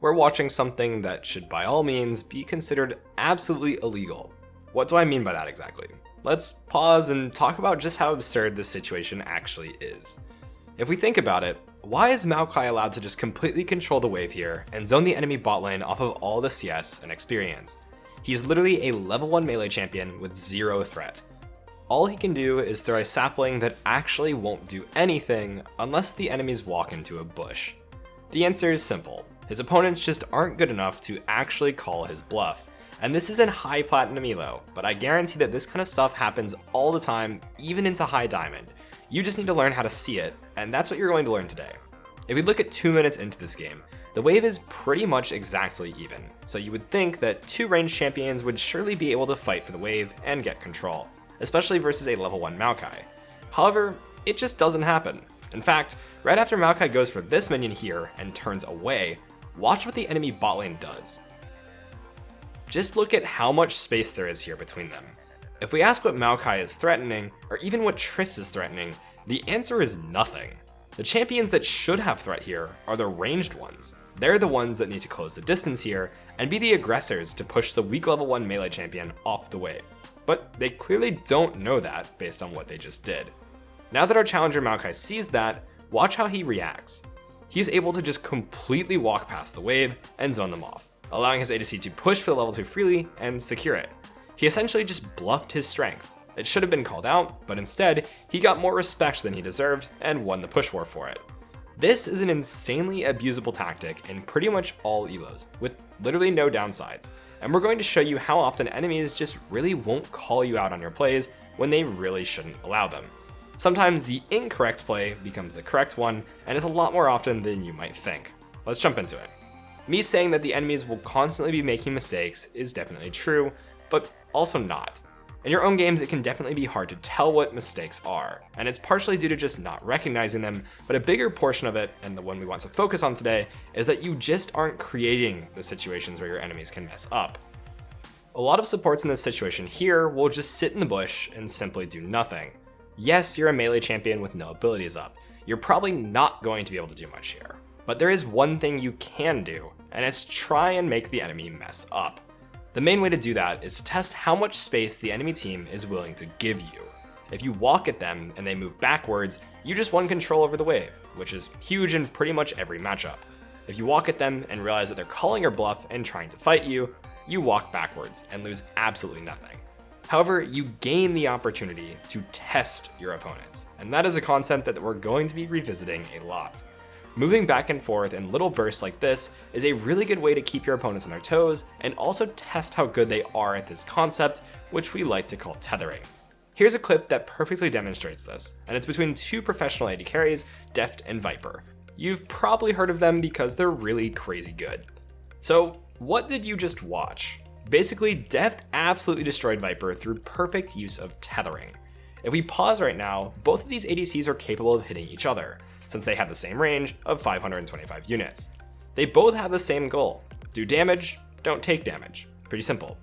we're watching something that should by all means be considered absolutely illegal. What do I mean by that exactly? Let's pause and talk about just how absurd this situation actually is. If we think about it, why is Maokai allowed to just completely control the wave here and zone the enemy bot lane off of all the CS and experience? He's literally a level 1 melee champion with zero threat. All he can do is throw a sapling that actually won't do anything unless the enemies walk into a bush. The answer is simple. His opponents just aren't good enough to actually call his bluff. And this is in high platinum elo, but I guarantee that this kind of stuff happens all the time, even into high diamond. You just need to learn how to see it, and that's what you're going to learn today. If we look at 2 minutes into this game, the wave is pretty much exactly even, so you would think that two ranged champions would surely be able to fight for the wave and get control, especially versus a level 1 Maokai. However, it just doesn't happen. In fact, right after Maokai goes for this minion here and turns away, watch what the enemy bot lane does. Just look at how much space there is here between them. If we ask what Maokai is threatening, or even what Triss is threatening, the answer is nothing. The champions that should have threat here are the ranged ones. They're the ones that need to close the distance here and be the aggressors to push the weak level 1 melee champion off the wave. But they clearly don't know that based on what they just did. Now that our challenger Maokai sees that, watch how he reacts. He's able to just completely walk past the wave and zone them off, allowing his ADC to push for the level 2 freely and secure it. He essentially just bluffed his strength. It should have been called out, but instead, he got more respect than he deserved and won the push war for it. This is an insanely abusable tactic in pretty much all elos, with literally no downsides, and we're going to show you how often enemies just really won't call you out on your plays when they really shouldn't allow them. Sometimes the incorrect play becomes the correct one, and it's a lot more often than you might think. Let's jump into it. Me saying that the enemies will constantly be making mistakes is definitely true, but also not. In your own games, it can definitely be hard to tell what mistakes are, and it's partially due to just not recognizing them, but a bigger portion of it, and the one we want to focus on today, is that you just aren't creating the situations where your enemies can mess up. A lot of supports in this situation here will just sit in the bush and simply do nothing. Yes, you're a melee champion with no abilities up. You're probably not going to be able to do much here. But there is one thing you can do, and it's try and make the enemy mess up. The main way to do that is to test how much space the enemy team is willing to give you. If you walk at them and they move backwards, you just won control over the wave, which is huge in pretty much every matchup. If you walk at them and realize that they're calling your bluff and trying to fight you, you walk backwards and lose absolutely nothing. However, you gain the opportunity to test your opponents, and that is a concept that we're going to be revisiting a lot. Moving back and forth in little bursts like this is a really good way to keep your opponents on their toes and also test how good they are at this concept, which we like to call tethering. Here's a clip that perfectly demonstrates this, and it's between two professional AD carries, Deft and Viper. You've probably heard of them because they're really crazy good. So what did you just watch? Basically, Deft absolutely destroyed Viper through perfect use of tethering. If we pause right now, both of these ADCs are capable of hitting each other, since they have the same range of 525 units. They both have the same goal: do damage, don't take damage. Pretty simple.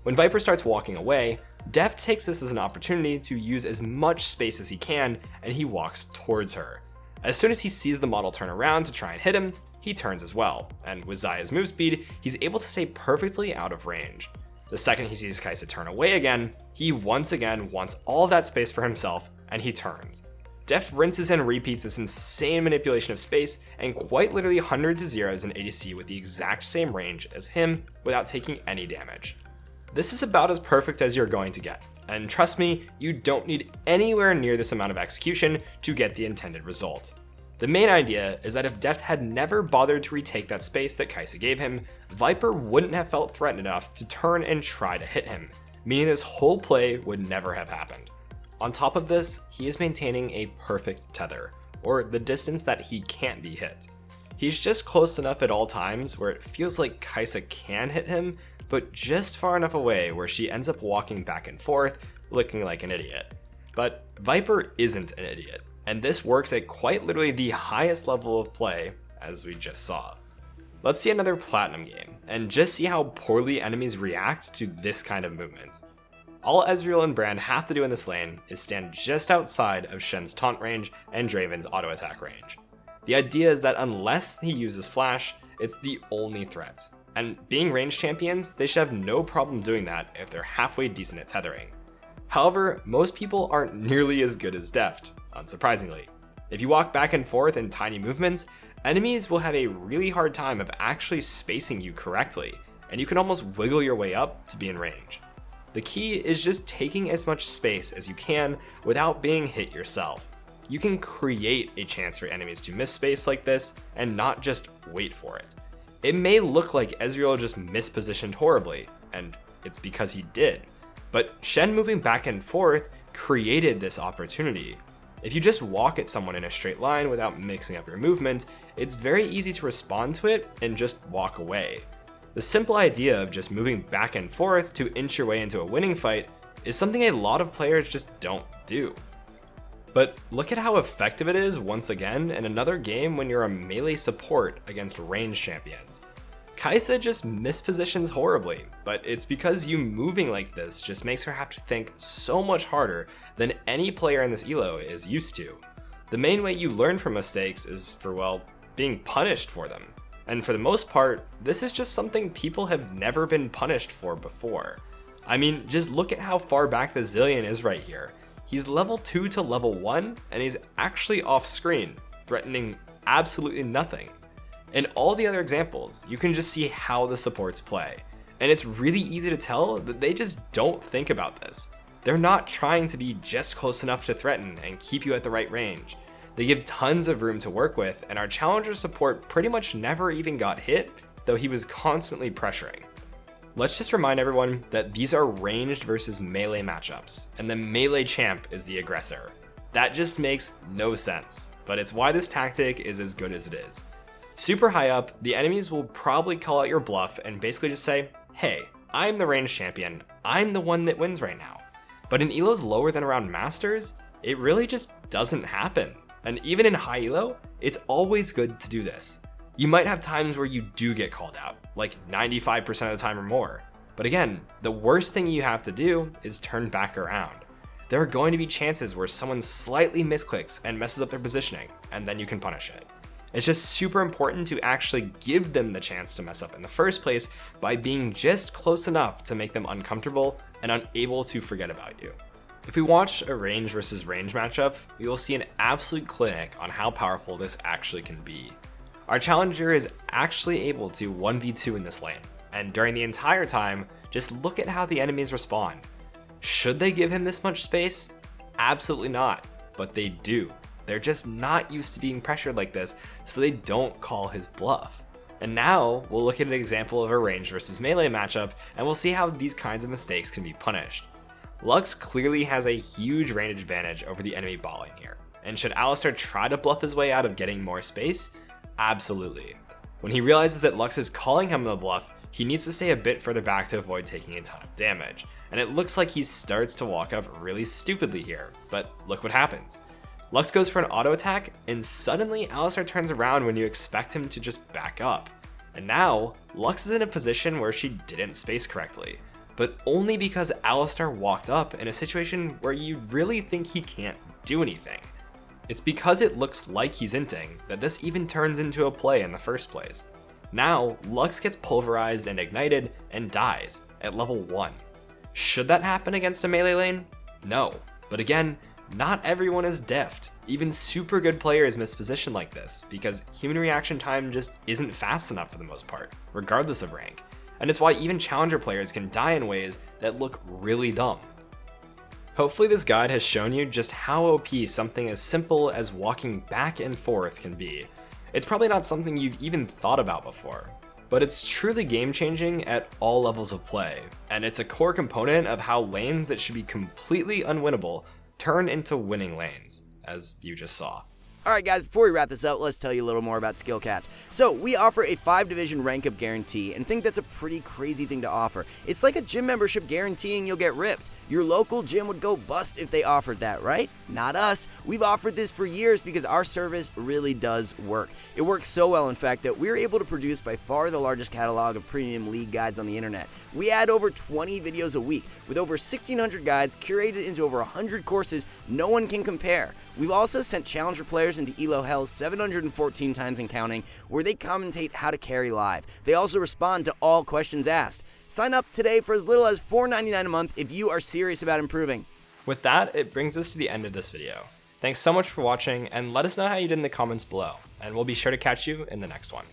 When Viper starts walking away, Deft takes this as an opportunity to use as much space as he can, and he walks towards her. As soon as he sees the model turn around to try and hit him, he turns as well, and with Xayah's move speed, he's able to stay perfectly out of range. The second he sees Kai'Sa turn away again, he once again wants all of that space for himself, and he turns. Deft rinses and repeats this insane manipulation of space, and quite literally hundreds of zeros in ADC with the exact same range as him without taking any damage. This is about as perfect as you're going to get, and trust me, you don't need anywhere near this amount of execution to get the intended result. The main idea is that if Deft had never bothered to retake that space that Kai'Sa gave him, Viper wouldn't have felt threatened enough to turn and try to hit him, meaning this whole play would never have happened. On top of this, he is maintaining a perfect tether, or the distance that he can't be hit. He's just close enough at all times where it feels like Kai'Sa can hit him, but just far enough away where she ends up walking back and forth, looking like an idiot. But Viper isn't an idiot, and this works at quite literally the highest level of play, as we just saw. Let's see another Platinum game, and just see how poorly enemies react to this kind of movement. All Ezreal and Brand have to do in this lane is stand just outside of Shen's taunt range and Draven's auto attack range. The idea is that unless he uses flash, it's the only threat. And being ranged champions, they should have no problem doing that if they're halfway decent at tethering. However, most people aren't nearly as good as deft, unsurprisingly. If you walk back and forth in tiny movements, enemies will have a really hard time of actually spacing you correctly, and you can almost wiggle your way up to be in range. The key is just taking as much space as you can without being hit yourself. You can create a chance for enemies to miss space like this and not just wait for it. It may look like Ezreal just mispositioned horribly, and it's because he did, but Shen moving back and forth created this opportunity. If you just walk at someone in a straight line without mixing up your movement, it's very easy to respond to it and just walk away. The simple idea of just moving back and forth to inch your way into a winning fight is something a lot of players just don't do. But look at how effective it is once again in another game when you're a melee support against ranged champions. Kai'Sa just mispositions horribly, but it's because you moving like this just makes her have to think so much harder than any player in this elo is used to. The main way you learn from mistakes is for, well, being punished for them. And for the most part, this is just something people have never been punished for before. I mean, just look at how far back the Zilean is right here. He's level 2 to level 1, and he's actually off screen, threatening absolutely nothing. In all the other examples, you can just see how the supports play, and it's really easy to tell that they just don't think about this. They're not trying to be just close enough to threaten and keep you at the right range. They give tons of room to work with, and our challenger support pretty much never even got hit, though he was constantly pressuring. Let's just remind everyone that these are ranged versus melee matchups, and the melee champ is the aggressor. That just makes no sense, but it's why this tactic is as good as it is. Super high up, the enemies will probably call out your bluff and basically just say, hey, I'm the ranged champion, I'm the one that wins right now. But in elos lower than around masters, it really just doesn't happen. And even in high elo, it's always good to do this. You might have times where you do get called out, like 95% of the time or more. But again, the worst thing you have to do is turn back around. There are going to be chances where someone slightly misclicks and messes up their positioning, and then you can punish it. It's just super important to actually give them the chance to mess up in the first place by being just close enough to make them uncomfortable and unable to forget about you. If we watch a range versus range matchup, we will see an absolute clinic on how powerful this actually can be. Our challenger is actually able to 1v2 in this lane, and during the entire time, just look at how the enemies respond. Should they give him this much space? Absolutely not, but they do. They're just not used to being pressured like this, so they don't call his bluff. And now, we'll look at an example of a range versus melee matchup, and we'll see how these kinds of mistakes can be punished. Lux clearly has a huge range advantage over the enemy bot lane here, and should Alistar try to bluff his way out of getting more space? Absolutely. When he realizes that Lux is calling him the bluff, he needs to stay a bit further back to avoid taking a ton of damage, and it looks like he starts to walk up really stupidly here, but look what happens. Lux goes for an auto attack, and suddenly Alistar turns around when you expect him to just back up. And now, Lux is in a position where she didn't space correctly, but only because Alistar walked up in a situation where you really think he can't do anything. It's because it looks like he's inting that this even turns into a play in the first place. Now, Lux gets pulverized and ignited and dies at level 1. Should that happen against a melee lane? No, but again, not everyone is deft. Even super good players misposition like this because human reaction time just isn't fast enough for the most part, regardless of rank. And it's why even challenger players can die in ways that look really dumb. Hopefully this guide has shown you just how OP something as simple as walking back and forth can be. It's probably not something you've even thought about before, but it's truly game-changing at all levels of play, and it's a core component of how lanes that should be completely unwinnable turn into winning lanes, as you just saw. Alright guys, before we wrap this up, let's tell you a little more about SkillCapped. So, we offer a 5-division rank up guarantee, and think that's a pretty crazy thing to offer. It's like a gym membership guaranteeing you'll get ripped. Your local gym would go bust if they offered that, right? Not us. We've offered this for years because our service really does work. It works so well, in fact, that we're able to produce by far the largest catalog of premium league guides on the internet. We add over 20 videos a week, with over 1,600 guides curated into over 100 courses no one can compare. We've also sent challenger players players into ELO Hell 714 times and counting, where they commentate how to carry live. They also respond to all questions asked. Sign up today for as little as $4.99 a month if you are serious about improving. With that, it brings us to the end of this video. Thanks so much for watching, and let us know how you did in the comments below, and we'll be sure to catch you in the next one.